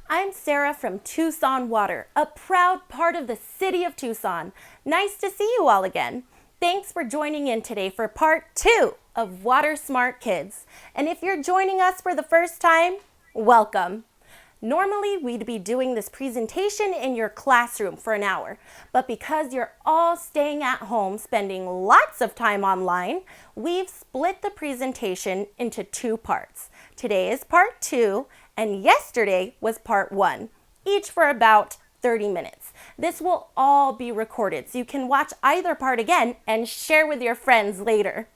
I'm Sarah from Tucson Water, a proud part of the city of Tucson. Nice to see you all again. Thanks for joining in today for part 2 of Water Smart Kids. And if you're joining us for the first time, welcome. Normally, we'd be doing this presentation in your classroom for an hour, but because you're all staying at home spending lots of time online, we've split the presentation into 2 parts. Today is part 2, and yesterday was part 1, each for about 30 minutes. This will all be recorded, so you can watch either part again and share with your friends later.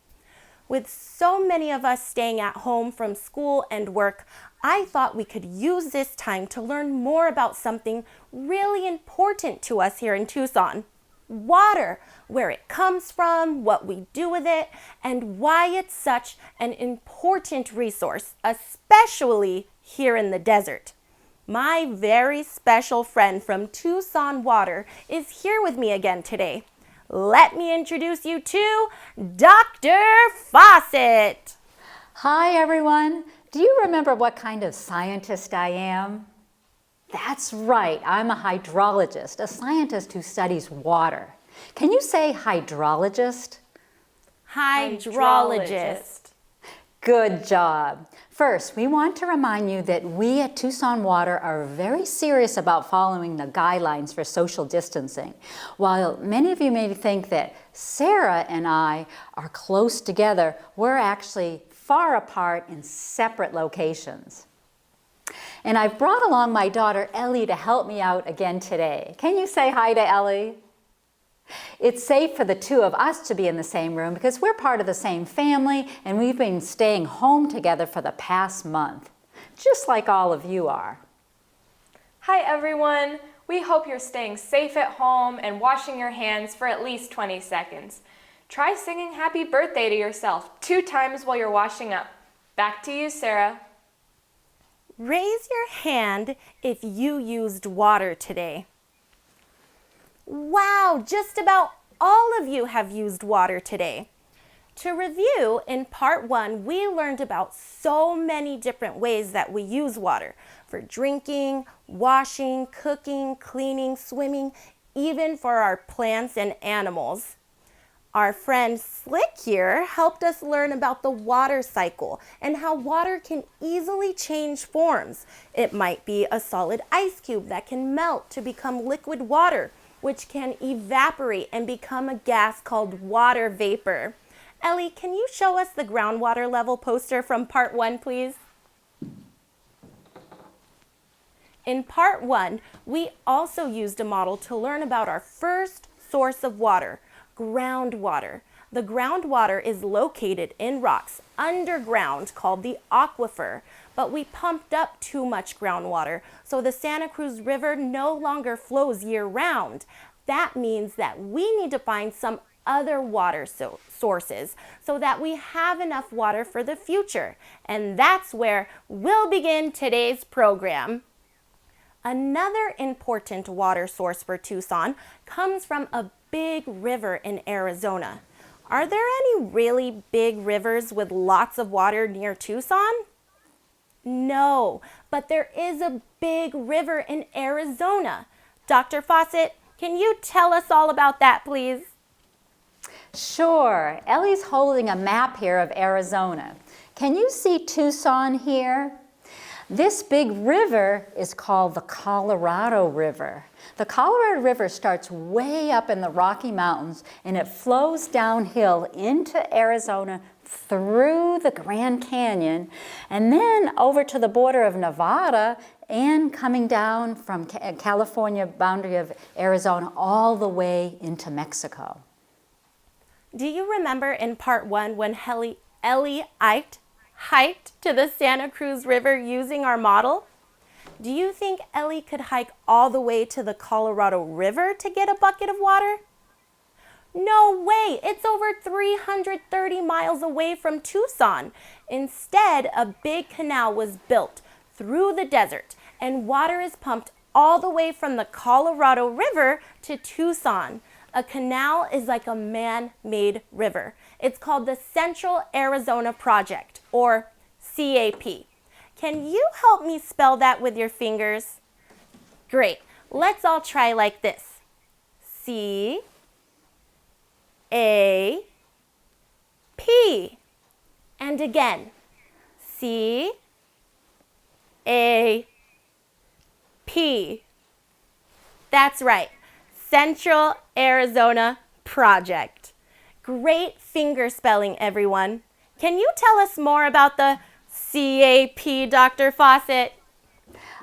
With so many of us staying at home from school and work, I thought we could use this time to learn more about something really important to us here in Tucson. Water, where it comes from, what we do with it, and why it's such an important resource, especially here in the desert. My very special friend from Tucson Water is here with me again today. Let me introduce you to Dr. Faucet. Hi everyone. Do you remember what kind of scientist I am? That's right, I'm a hydrologist, a scientist who studies water. Can you say hydrologist? Hydrologist. Good job. First, we want to remind you that we at Tucson Water are very serious about following the guidelines for social distancing. While many of you may think that Sarah and I are close together, we're actually far apart in separate locations. And I've brought along my daughter Ellie to help me out again today. Can you say hi to Ellie? It's safe for the two of us to be in the same room because we're part of the same family and we've been staying home together for the past month, just like all of you are. Hi everyone. We hope you're staying safe at home and washing your hands for at least 20 seconds. Try singing happy birthday to yourself 2 times while you're washing up. Back to you, Sarah. Raise your hand if you used water today. Wow, just about all of you have used water today. To review, in part 1, we learned about so many different ways that we use water for drinking, washing, cooking, cleaning, swimming, even for our plants and animals. Our friend Slick here helped us learn about the water cycle and how water can easily change forms. It might be a solid ice cube that can melt to become liquid water, which can evaporate and become a gas called water vapor. Ellie, can you show us the groundwater level poster from part 1, please? In part 1, we also used a model to learn about our first source of water, groundwater. The groundwater is located in rocks underground called the aquifer, but we pumped up too much groundwater, so the Santa Cruz River no longer flows year-round. That means that we need to find some other water sources so that we have enough water for the future. And that's where we'll begin today's program. Another important water source for Tucson comes from a big river in Arizona. Are there any really big rivers with lots of water near Tucson? No, but there is a big river in Arizona. Dr. Faucet, can you tell us all about that, please? Sure. Ellie's holding a map here of Arizona. Can you see Tucson here? This big river is called the Colorado River. The Colorado River starts way up in the Rocky Mountains and it flows downhill into Arizona through the Grand Canyon and then over to the border of Nevada and coming down from California boundary of Arizona all the way into Mexico. Do you remember in part 1 when Ellie hiked to the Santa Cruz River using our model? Do you think Ellie could hike all the way to the Colorado River to get a bucket of water? No way! It's over 330 miles away from Tucson. Instead, a big canal was built through the desert, and water is pumped all the way from the Colorado River to Tucson. A canal is like a man-made river. It's called the Central Arizona Project, or CAP. Can you help me spell that with your fingers? Great. Let's all try like this. C, A, P. And again. C, A, P. That's right. Central Arizona Project. Great finger spelling, everyone. Can you tell us more about the CAP, Dr. Faucet?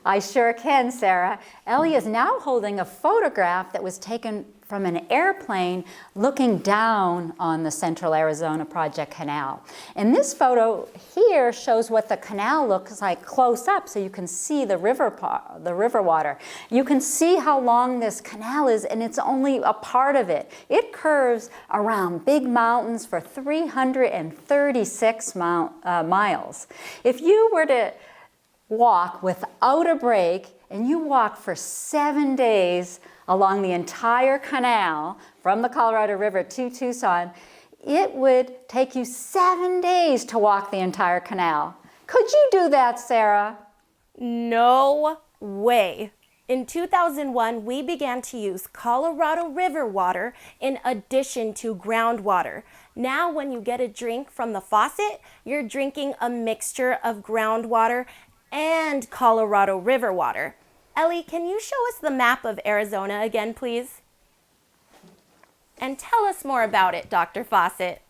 I sure can, Sarah. Ellie is now holding a photograph that was taken from an airplane looking down on the Central Arizona Project Canal. And this photo here shows what the canal looks like close up, so you can see the river water. You can see how long this canal is, and it's only a part of it. It curves around big mountains for 336 miles. If you were to walk without a break, and you walk for 7 days along the entire canal from the Colorado River to Tucson, it would take you 7 days to walk the entire canal. Could you do that, Sarah? No way. In 2001, we began to use Colorado River water in addition to groundwater. Now, when you get a drink from the faucet, you're drinking a mixture of groundwater and Colorado River water. Ellie, can you show us the map of Arizona again, please? And tell us more about it, Dr. Faucet.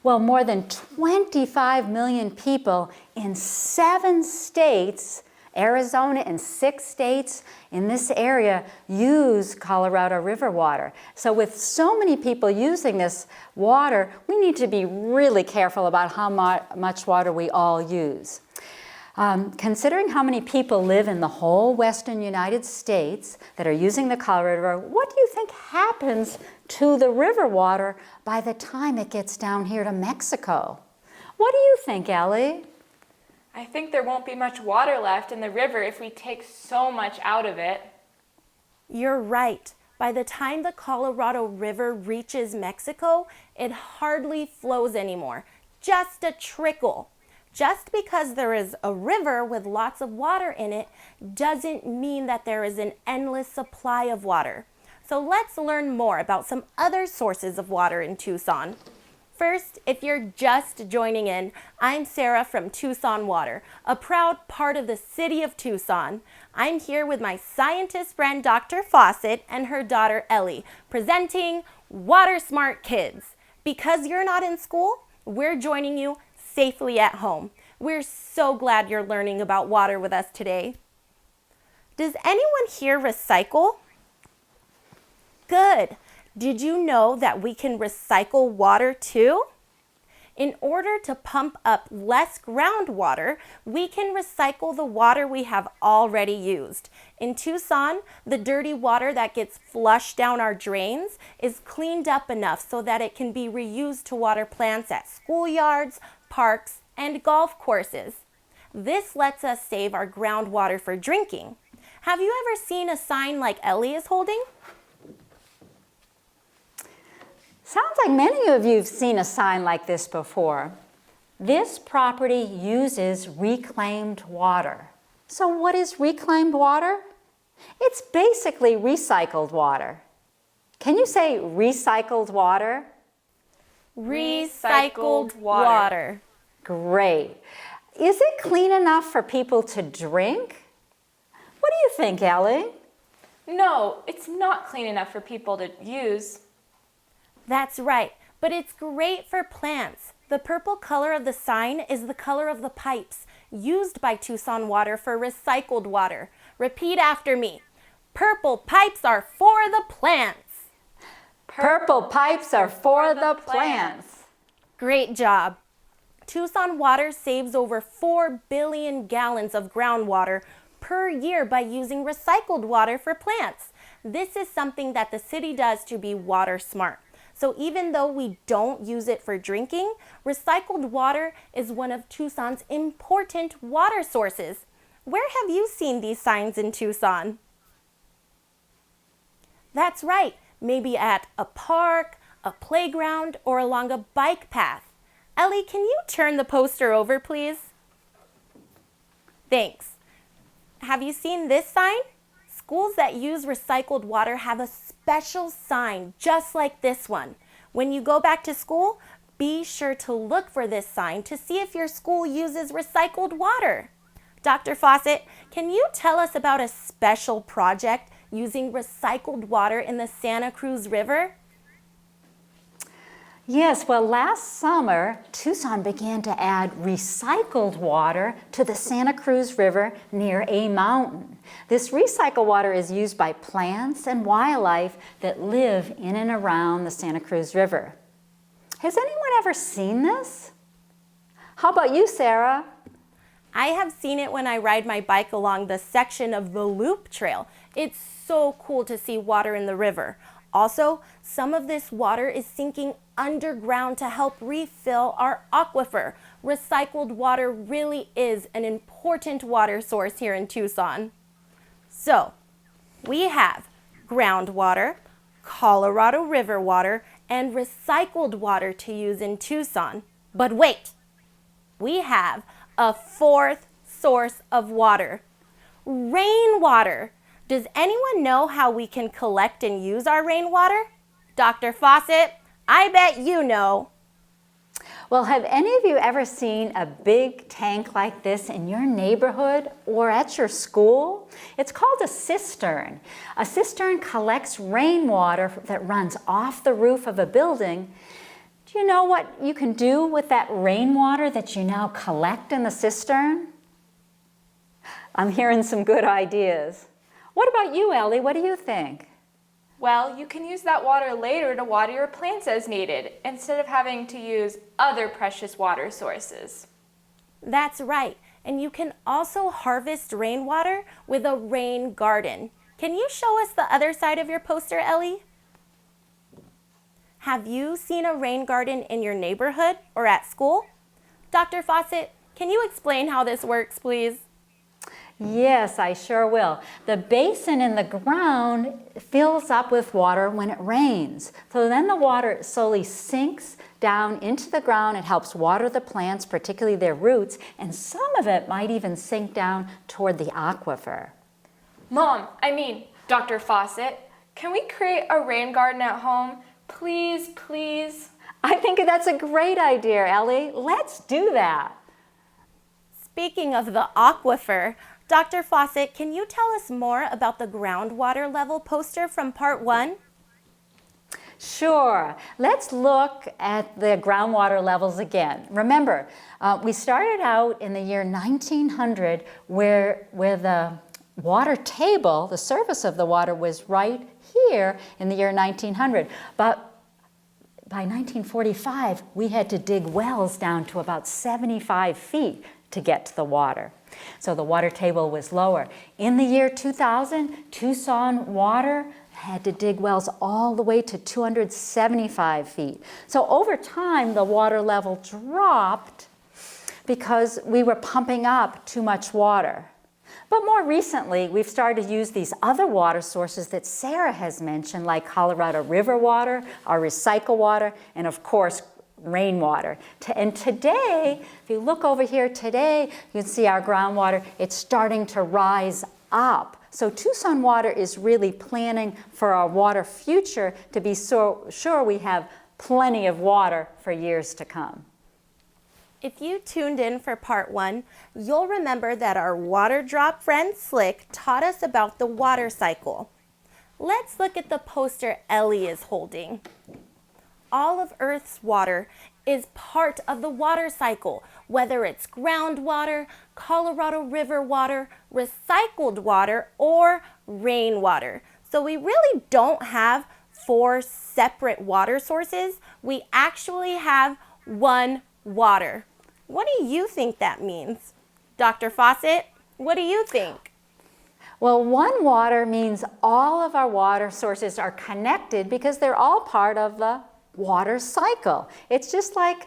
Well, more than 25 million people in 7 states, Arizona and 6 states in this area, use Colorado River water. So with so many people using this water, we need to be really careful about how much water we all use. Considering how many people live in the whole western United States that are using the Colorado River, what do you think happens to the river water by the time it gets down here to Mexico? What do you think, Ellie? I think there won't be much water left in the river if we take so much out of it. You're right. By the time the Colorado River reaches Mexico, it hardly flows anymore. Just a trickle. Just because there is a river with lots of water in it doesn't mean that there is an endless supply of water. So let's learn more about some other sources of water in Tucson. First, if you're just joining in, I'm Sarah from Tucson Water, a proud part of the city of Tucson. I'm here with my scientist friend Dr. Faucet and her daughter Ellie, presenting Water Smart Kids. Because you're not in school, we're joining you safely at home. We're so glad you're learning about water with us today. Does anyone here recycle? Good. Did you know that we can recycle water too? In order to pump up less groundwater, we can recycle the water we have already used. In Tucson, the dirty water that gets flushed down our drains is cleaned up enough so that it can be reused to water plants at schoolyards, parks, and golf courses. This lets us save our groundwater for drinking. Have you ever seen a sign like Ellie is holding? Sounds like many of you have seen a sign like this before. This property uses reclaimed water. So what is reclaimed water? It's basically recycled water. Can you say recycled water? Recycled water. Great. Is it clean enough for people to drink? What do you think, Ellie? No, it's not clean enough for people to use. That's right, but it's great for plants. The purple color of the sign is the color of the pipes used by Tucson Water for recycled water. Repeat after me. Purple pipes are for the plants. Purple pipes are for the plants. Great job. Tucson Water saves over 4 billion gallons of groundwater per year by using recycled water for plants. This is something that the city does to be water smart. So even though we don't use it for drinking, recycled water is one of Tucson's important water sources. Where have you seen these signs in Tucson? That's right, maybe at a park, a playground, or along a bike path. Ellie, can you turn the poster over, please? Thanks. Have you seen this sign? schools that use recycled water have a special sign just like this one. When you go back to school, be sure to look for this sign to see if your school uses recycled water. Dr. Faucet, can you tell us about a special project using recycled water in the Santa Cruz River? Yes, well, last summer, Tucson began to add recycled water to the Santa Cruz River near a mountain. This recycled water is used by plants and wildlife that live in and around the Santa Cruz River. Has anyone ever seen this? How about you, Sarah? I have seen it when I ride my bike along the section of the Loop Trail. It's so cool to see water in the river. Also, some of this water is sinking underground to help refill our aquifer. Recycled water really is an important water source here in Tucson. So, we have groundwater, Colorado River water, and recycled water to use in Tucson. But wait, we have a fourth source of water, rainwater. Does anyone know how we can collect and use our rainwater? Dr. Faucet, I bet you know. Well, have any of you ever seen a big tank like this in your neighborhood or at your school? It's called a cistern. A cistern collects rainwater that runs off the roof of a building. Do you know what you can do with that rainwater that you now collect in the cistern? I'm hearing some good ideas. What about you, Ellie? What do you think? Well, you can use that water later to water your plants as needed, instead of having to use other precious water sources. That's right. And you can also harvest rainwater with a rain garden. Can you show us the other side of your poster, Ellie? Have you seen a rain garden in your neighborhood or at school? Dr. Faucet, can you explain how this works, please? Yes, I sure will. The basin in the ground fills up with water when it rains. So then the water slowly sinks down into the ground. It helps water the plants, particularly their roots, and some of it might even sink down toward the aquifer. Dr. Faucet, can we create a rain garden at home? Please, please. I think that's a great idea, Ellie. Let's do that. Speaking of the aquifer, Dr. Faucet, can you tell us more about the groundwater level poster from part 1? Sure. Let's look at the groundwater levels again. Remember, we started out in the year 1900 where the water table, the surface of the water, was right here in the year 1900. But by 1945, we had to dig wells down to about 75 feet to get to the water. So the water table was lower. In the year 2000, Tucson Water had to dig wells all the way to 275 feet. So over time, the water level dropped because we were pumping up too much water. But more recently, we've started to use these other water sources that Sarah has mentioned, like Colorado River water, our recycled water, and of course, rainwater. And today, if you look over here today, you can see our groundwater, it's starting to rise up. So Tucson Water is really planning for our water future to be so sure we have plenty of water for years to come. If you tuned in for part 1, you'll remember that our water drop friend Slick taught us about the water cycle. Let's look at the poster Ellie is holding. All of Earth's water is part of the water cycle, whether it's groundwater, Colorado River water, recycled water, or rainwater. So we really don't have 4 separate water sources. We actually have one water. What do you think that means? Dr. Faucet, what do you think? Well, one water means all of our water sources are connected because they're all part of the water cycle. It's just like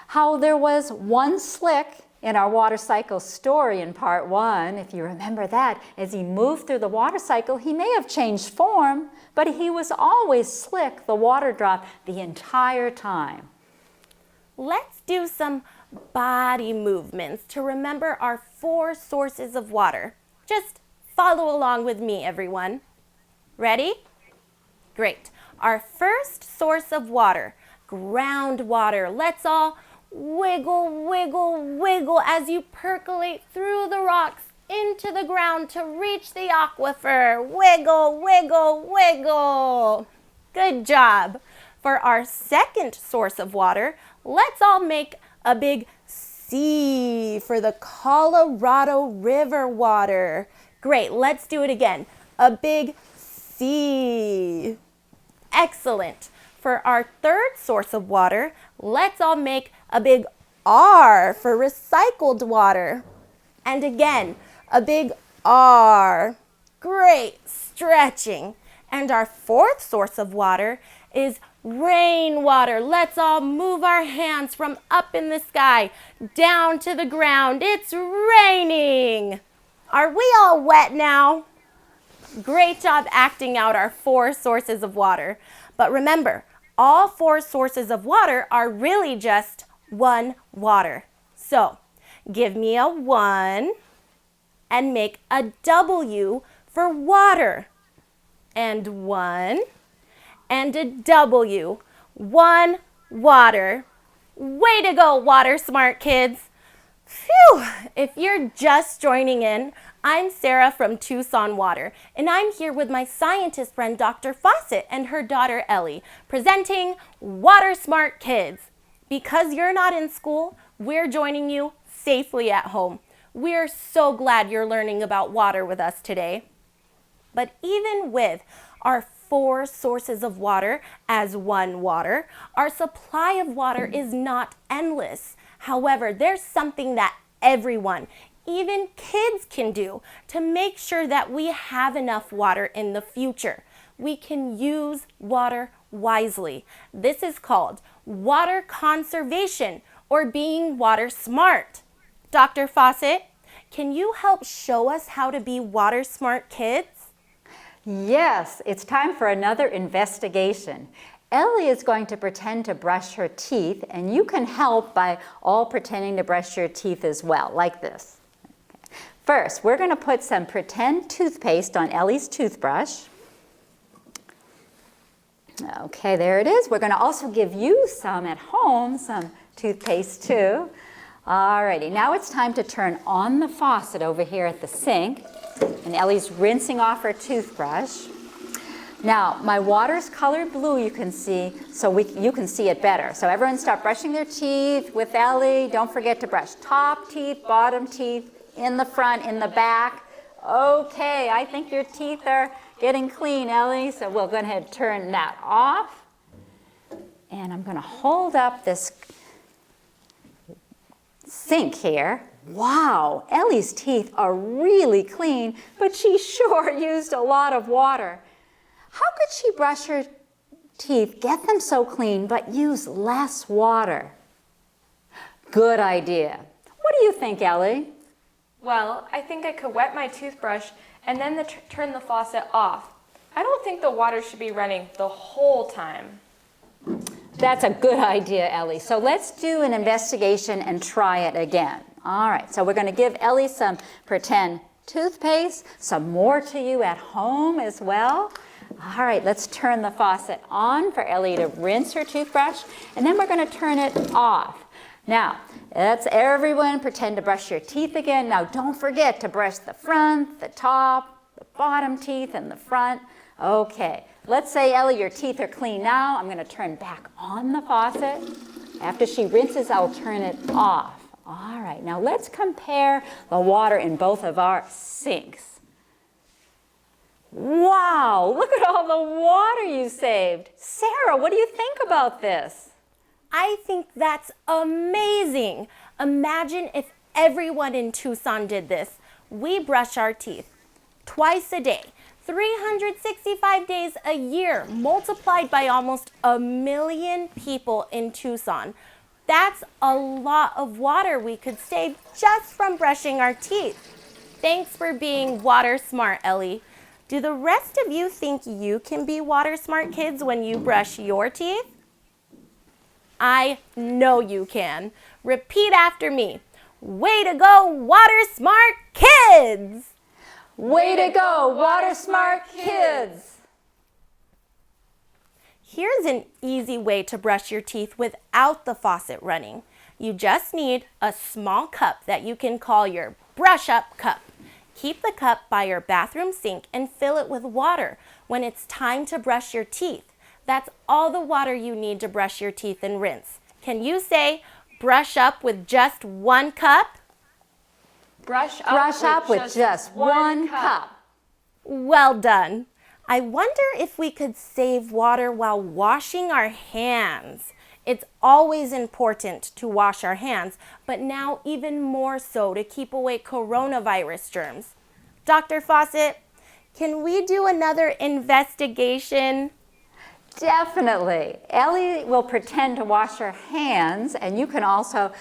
how there was one Slick in our water cycle story in part 1. If you remember that, as he moved through the water cycle, he may have changed form, but he was always Slick, the water drop, the entire time. Let's do some body movements to remember our 4 sources of water. Just follow along with me, everyone. Ready? Great. Our first source of water, groundwater. Let's all wiggle, wiggle, wiggle as you percolate through the rocks into the ground to reach the aquifer. Wiggle, wiggle, wiggle. Good job. For our second source of water, let's all make a big C for the Colorado River water. Great, let's do it again. A big C. Excellent. For our third source of water, let's all make a big R for recycled water. And again, a big R. Great, stretching. And our fourth source of water is rainwater. Let's all move our hands from up in the sky down to the ground. It's raining. Are we all wet now? Great job acting out our 4 sources of water. But remember, all 4 sources of water are really just one water. So give me a 1 and make a W for water. And 1 and a W. 1 water. Way to go, water smart kids. Phew! If you're just joining in, I'm Sarah from Tucson Water, and I'm here with my scientist friend Dr. Faucet and her daughter Ellie, presenting Water Smart Kids. Because you're not in school, we're joining you safely at home. We're so glad you're learning about water with us today. But even with our 4 sources of water as one water, our supply of water is not endless. However, there's something that everyone, even kids, can do to make sure that we have enough water in the future. We can use water wisely. This is called water conservation or being water smart. Dr. Faucet, can you help show us how to be water smart kids? Yes, it's time for another investigation. Ellie is going to pretend to brush her teeth, and you can help by all pretending to brush your teeth as well, like this. Okay. First, we're going to put some pretend toothpaste on Ellie's toothbrush. Okay, there it is. We're going to also give you some at home, some toothpaste too. Alrighty, now it's time to turn on the faucet over here at the sink, and Ellie's rinsing off her toothbrush. Now, my water's colored blue, you can see, so you can see it better. So everyone stop brushing their teeth with Ellie. Don't forget to brush top teeth, bottom teeth, in the front, in the back. Okay, I think your teeth are getting clean, Ellie, so we'll go ahead and turn that off. And I'm going to hold up this sink here. Wow, Ellie's teeth are really clean, but she sure used a lot of water. How could she brush her teeth, get them so clean, but use less water? Good idea. What do you think, Ellie? Well, I think I could wet my toothbrush and then turn the faucet off. I don't think the water should be running the whole time. That's a good idea, Ellie. So let's do an investigation and try it again. All right, so we're going to give Ellie some pretend toothpaste, some more to you at home as well. All right, let's turn the faucet on for Ellie to rinse her toothbrush, and then we're going to turn it off. Now, let's everyone pretend to brush your teeth again. Now, don't forget to brush the front, the top, the bottom teeth, and the front. Okay, let's say, Ellie, your teeth are clean now. I'm going to turn back on the faucet. After she rinses, I'll turn it off. All right, now let's compare the water in both of our sinks. Wow, look at all the water you saved. Sarah, what do you think about this? I think that's amazing. Imagine if everyone in Tucson did this. We brush our teeth twice a day, 365 days a year, multiplied by almost 1 million people in Tucson. That's a lot of water we could save just from brushing our teeth. Thanks for being water smart, Ellie. Do the rest of you think you can be water smart kids when you brush your teeth? I know you can. Repeat after me. Way to go, water smart kids! Way to go, water smart kids! Here's an easy way to brush your teeth without the faucet running. You just need a small cup that you can call your brush up cup. Keep the cup by your bathroom sink and fill it with water when it's time to brush your teeth. That's all the water you need to brush your teeth and rinse. Can you say brush up with just 1 cup? Brush up with just 1 cup. Well done. I wonder if we could save water while washing our hands. It's always important to wash our hands, but now even more so to keep away coronavirus germs. Dr. Faucet, can we do another investigation? Definitely. Ellie will pretend to wash her hands, and you can also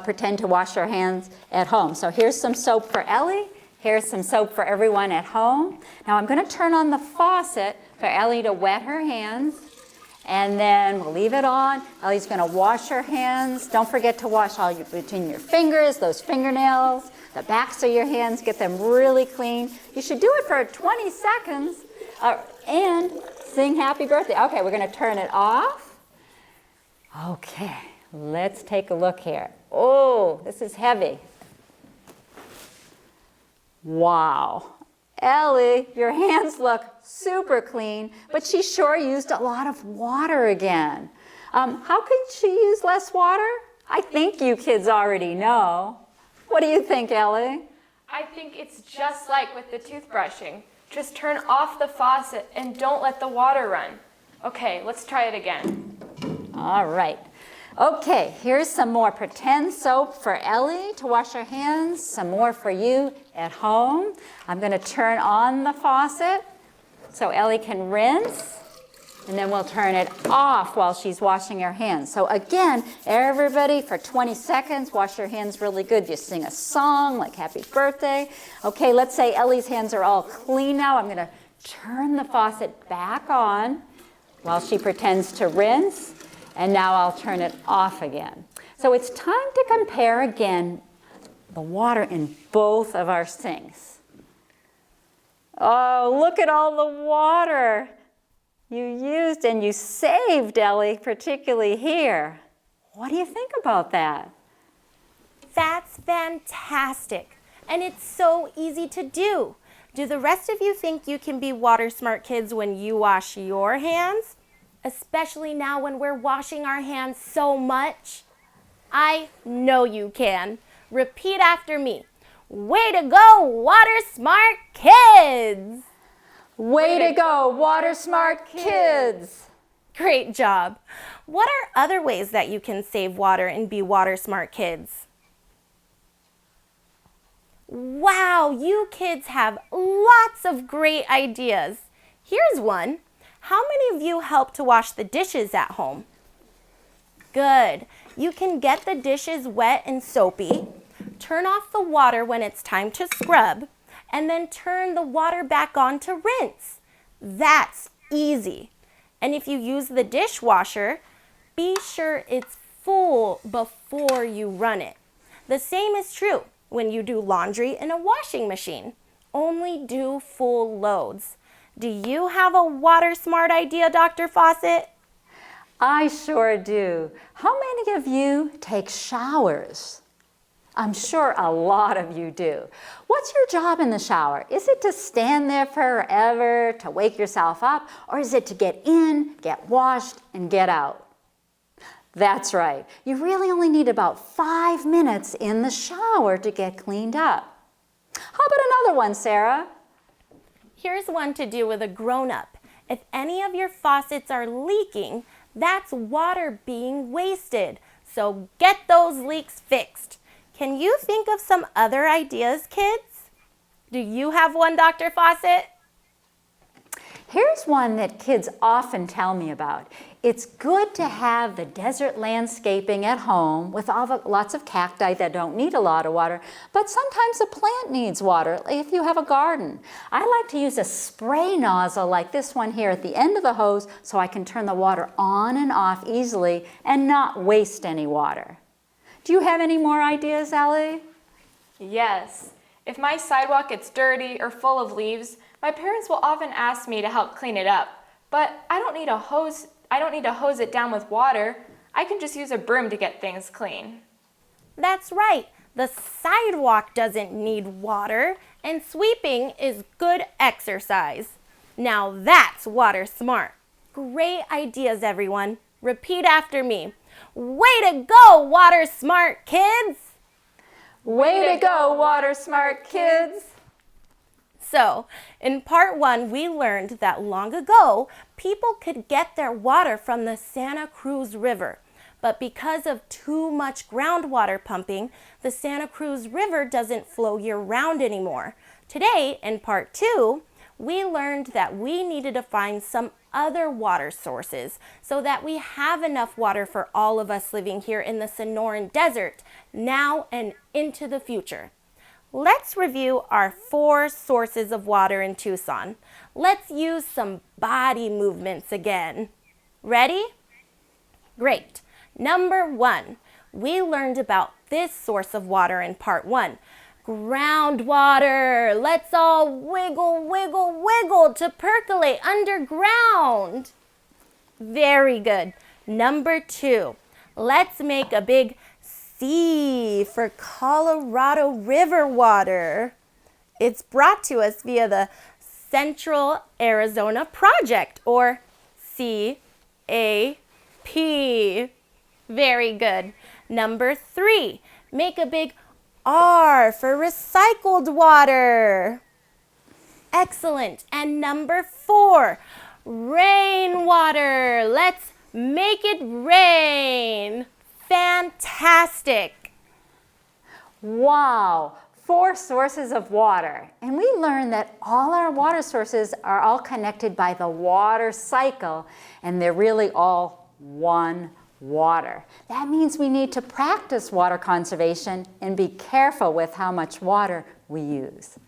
pretend to wash your hands at home. So here's some soap for Ellie. Here's some soap for everyone at home. Now I'm going to turn on the faucet for Ellie to wet her hands, and then we'll leave it on. Ellie's going to wash her hands. Don't forget to wash all between your fingers, those fingernails, the backs of your hands. Get them really clean. You should do it for 20 seconds and sing happy birthday. Okay, we're going to turn it off. Okay, let's take a look here. Oh, this is heavy. Wow. Ellie, your hands look super clean, but she sure used a lot of water again. How could she use less water? I think you kids already know. What do you think, Ellie? I think it's just like with the toothbrushing. Just turn off the faucet and don't let the water run. Okay, let's try it again. All right. Okay, here's some more pretend soap for Ellie to wash her hands, some more for you at home. I'm going to turn on the faucet so Ellie can rinse, and then we'll turn it off while she's washing her hands. So again, everybody for 20 seconds, wash your hands really good. You sing a song like happy birthday. Okay, let's say Ellie's hands are all clean now. I'm going to turn the faucet back on while she pretends to rinse. And now I'll turn it off again. So it's time to compare again the water in both of our sinks. Oh, look at all the water you used and you saved, Ellie, particularly here. What do you think about that? That's fantastic. And it's so easy to do. Do the rest of you think you can be water smart kids when you wash your hands? Especially now when we're washing our hands so much? I know you can. Repeat after me. Way to go, water smart kids! Way to go, water smart kids! Great job. What are other ways that you can save water and be water smart kids? Wow, you kids have lots of great ideas. Here's one. How many of you help to wash the dishes at home? Good. You can get the dishes wet and soapy, turn off the water when it's time to scrub, and then turn the water back on to rinse. That's easy. And if you use the dishwasher, be sure it's full before you run it. The same is true when you do laundry in a washing machine. Only do full loads. Do you have a water smart idea, Dr. Faucet? I sure do. How many of you take showers? I'm sure a lot of you do. What's your job in the shower? Is it to stand there forever, to wake yourself up, or is it to get in, get washed, and get out? That's right. You really only need about 5 minutes in the shower to get cleaned up. How about another one, Sarah? Here's one to do with a grown-up. If any of your faucets are leaking, that's water being wasted. So get those leaks fixed. Can you think of some other ideas, kids? Do you have one, Dr. Faucet? Here's one that kids often tell me about. It's good to have the desert landscaping at home with lots of cacti that don't need a lot of water, but sometimes a plant needs water, like if you have a garden. I like to use a spray nozzle like this one here at the end of the hose so I can turn the water on and off easily and not waste any water. Do you have any more ideas, Ellie? Yes. If my sidewalk gets dirty or full of leaves, my parents will often ask me to help clean it up. But I don't need to hose it down with water. I can just use a broom to get things clean. That's right. The sidewalk doesn't need water, and sweeping is good exercise. Now that's water smart. Great ideas, everyone. Repeat after me. Way to go, water smart kids! Way to go, water smart kids! So, in part 1, we learned that long ago, people could get their water from the Santa Cruz River. But because of too much groundwater pumping, the Santa Cruz River doesn't flow year-round anymore. Today, in part 2, we learned that we needed to find some other water sources so that we have enough water for all of us living here in the Sonoran Desert, now and into the future. Let's review our 4 sources of water in Tucson. Let's use some body movements again. Ready? Great. Number 1, we learned about this source of water in part 1. Groundwater. Let's all wiggle, wiggle, wiggle to percolate underground. Very good. Number 2, let's make a big C for Colorado River water. It's brought to us via the Central Arizona Project, or CAP. Very good. Number 3, make a big R for recycled water. Excellent. And number 4, rainwater. Let's make it rain. Fantastic. Wow, 4 sources of water. And we learned that all our water sources are all connected by the water cycle, and they're really all one water. That means we need to practice water conservation and be careful with how much water we use.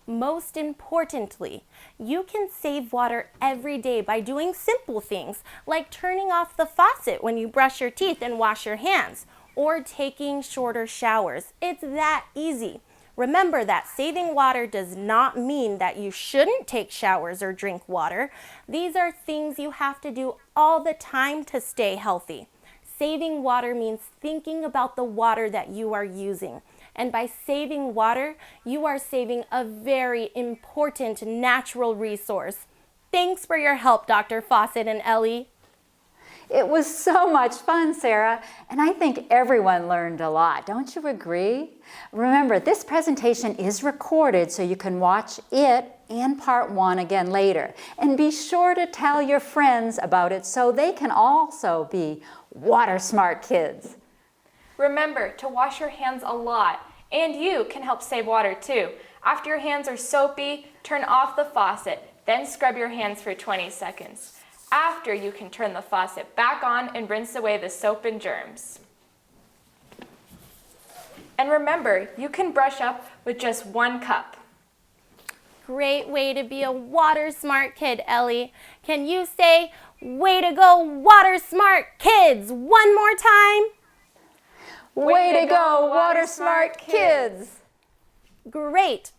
Most importantly, you can save water every day by doing simple things like turning off the faucet when you brush your teeth and wash your hands, or taking shorter showers. It's that easy. Remember that saving water does not mean that you shouldn't take showers or drink water. These are things you have to do all the time to stay healthy. Saving water means thinking about the water that you are using. And by saving water, you are saving a very important natural resource. Thanks for your help, Dr. Faucet and Ellie. It was so much fun, Sarah, and I think everyone learned a lot. Don't you agree? Remember, this presentation is recorded so you can watch it and part 1 again later. And be sure to tell your friends about it so they can also be water smart kids. Remember to wash your hands a lot, and you can help save water too. After your hands are soapy, turn off the faucet, then scrub your hands for 20 seconds. After, you can turn the faucet back on and rinse away the soap and germs. And remember, you can brush up with just 1 cup. Great way to be a water smart kid, Ellie. Can you say, way to go, water smart kids, one more time? Way to go, water smart kids! Great.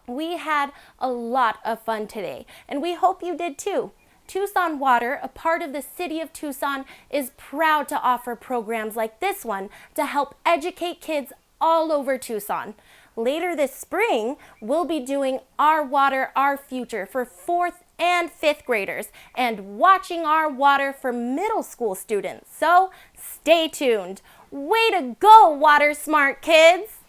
We had a lot of fun today, and we hope you did too. Tucson Water, a part of the City of Tucson, is proud to offer programs like this one to help educate kids all over Tucson. Later this spring, we'll be doing Our Water, Our Future for 4th and 5th graders and Watching Our Water for middle school students. So stay tuned. Way to go, water smart kids!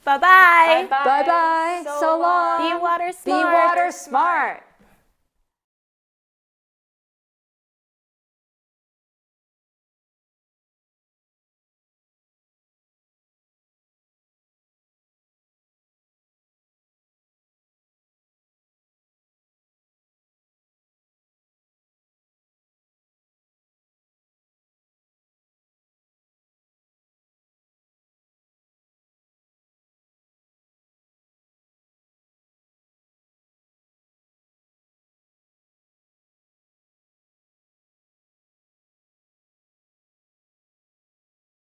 Bye-bye. Bye-bye. So long. Be water smart. Be water smart.